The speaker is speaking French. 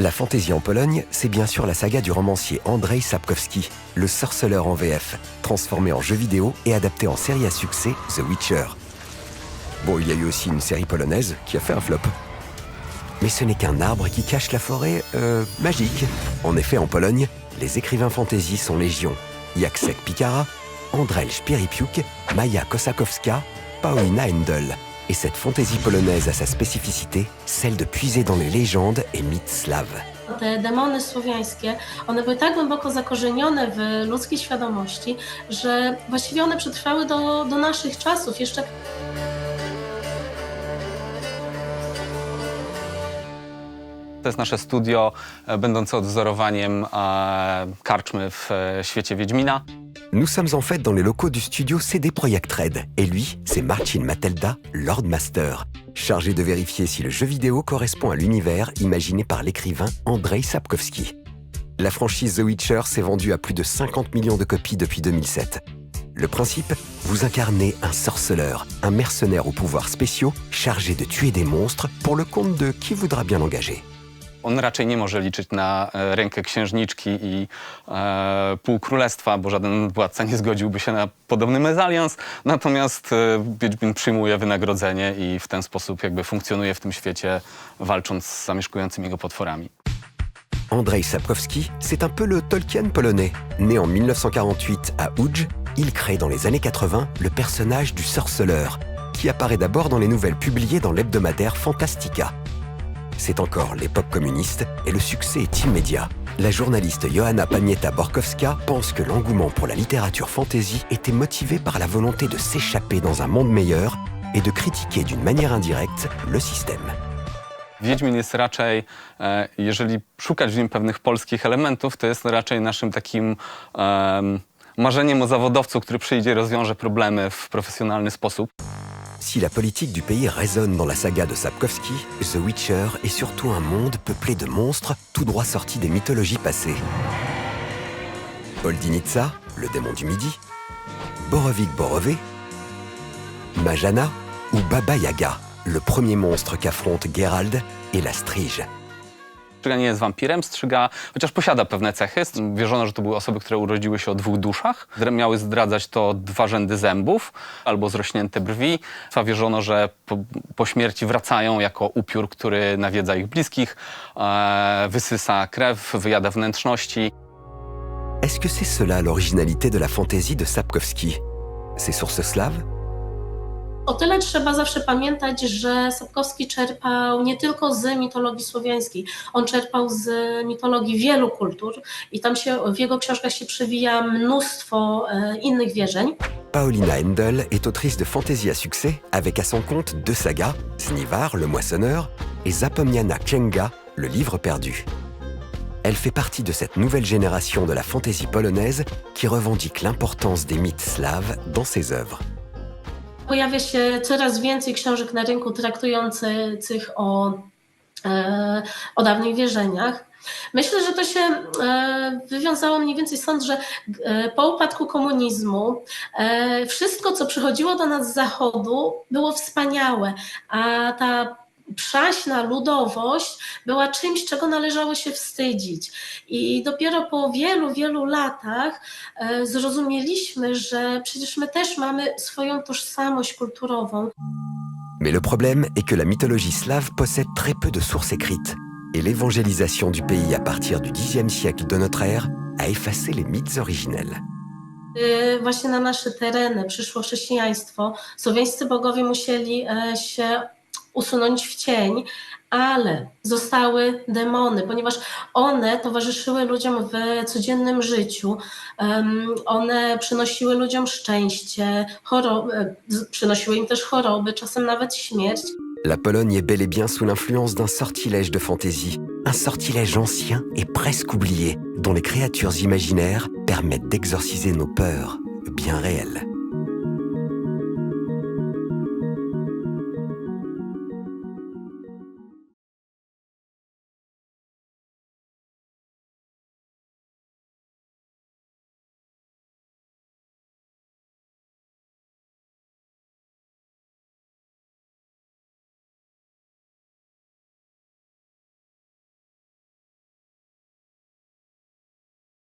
La fantaisie en Pologne, c'est bien sûr la saga du romancier Andrzej Sapkowski, le sorceleur en VF, transformé en jeu vidéo et adapté en série à succès The Witcher. Bon, il y a eu aussi une série polonaise qui a fait un flop. Mais ce n'est qu'un arbre qui cache la forêt, magique. En effet, en Pologne, les écrivains fantasy sont légion. Jacek Pikara, Andrzej Pieripiuk, Maja Kosakowska, Paulina Handel. Et cette fantaisie polonaise a sa spécificité, celle de puiser dans les légendes et mythes slaves. Te demony słowiańskie, one były tak głęboko zakorzenione w ludzkiej świadomości, że właściwie one przetrwały do naszych czasów. Jeszcze To jest nasze studio będące odwzorowaniem karczmy w świecie Wiedźmina. Nous sommes en fait dans les locaux du studio CD Projekt Red. Et lui, c'est Marcin Matelda, Lord Master, chargé de vérifier si le jeu vidéo correspond à l'univers imaginé par l'écrivain Andrzej Sapkowski. La franchise The Witcher s'est vendue à plus de 50 millions de copies depuis 2007. Le principe, vous incarnez un sorceleur, un mercenaire aux pouvoirs spéciaux, chargé de tuer des monstres pour le compte de qui voudra bien l'engager. On raczej nie może liczyć na rękę księżniczki i pół królestwa, bo żaden władca nie zgodziłby się na podobny mezalians. Natomiast Wiedźmin przyjmuje wynagrodzenie i w ten sposób jakby funkcjonuje w tym świecie, walcząc z zamieszkującymi go potworami. Andrzej Sapkowski, c'est un peu le Tolkien polonais. Né en 1948 à Łódź, il crée dans les années 80 le personnage du sorceleur, qui apparaît d'abord dans les nouvelles publiées dans l'hebdomadaire Fantastica. C'est encore l'époque communiste et le succès est immédiat. La journaliste Joanna Pamięta-Borkowska pense que l'engouement pour la littérature fantasy était motivé par la volonté de s'échapper dans un monde meilleur et de critiquer d'une manière indirecte le système. Wiedźmin jest raczej, jeżeli szukać w nim pewnych polskich elementów, to jest raczej naszym takim marzeniem o zawodowcu, który przyjdzie i rozwiąże problemy w profesjonalny sposób. Si la politique du pays résonne dans la saga de Sapkowski, The Witcher est surtout un monde peuplé de monstres tout droit sortis des mythologies passées. Oldinica, le démon du midi, Borowik Borové, Majana ou Baba Yaga, le premier monstre qu'affrontent Geralt et la Strige. Strzyga nie jest wampirem, Strzyga, chociaż posiada pewne cechy. Wierzono, że to były osoby, które urodziły się o dwóch duszach. Miały zdradzać to dwa rzędy zębów albo zrośnięte brwi. Wierzono, że po śmierci wracają jako upiór, który nawiedza ich bliskich, wysysa krew, wyjada wnętrzności. Est-ce que c'est cela l'originalité de la fantaisie de Sapkowski? Ses sources slaves? o tyle trzeba zawsze pamiętać, że Sapkowski czerpał nie tylko z mitologii słowiańskiej, on czerpał z mitologii wielu kultur i tam się w jego książkach się przewija mnóstwo innych wierzeń. Paulina Handel est autrice de fantaisie à succès avec à son compte deux sagas, Snivar, le moissonneur, et Zapomniana Księga, le livre perdu. Elle fait partie de cette nouvelle génération de la fantaisie polonaise qui revendique l'importance des mythes slaves dans ses œuvres. Pojawia się coraz więcej książek na rynku traktujących o dawnych wierzeniach. Myślę, że to się wywiązało mniej więcej stąd, że po upadku komunizmu wszystko, co przychodziło do nas z Zachodu, było wspaniałe, a ta przaśna ludowość była czymś, czego należało się wstydzić. I dopiero po wielu, wielu latach zrozumieliśmy, że przecież my też mamy swoją tożsamość kulturową. Mais le problème est que la mythologie slave possède très peu de sources écrites. Et l'évangélisation du pays à partir du Xe siècle de notre ère a effacé les mythes originels. Właśnie na nasze tereny przyszło chrześcijaństwo. Słowiańscy bogowie musieli się usunąć w cień, ale zostały demony, ponieważ one towarzyszyły ludziom w codziennym życiu. One przynosiły ludziom szczęście, przynosiły im też choroby, czasem nawet śmierć. La Pologne est bel et bien sous l'influence d'un sortilège de fantaisie, un sortilège ancien et presque oublié, dont les créatures imaginaires permettent d'exorciser nos peurs bien réelles.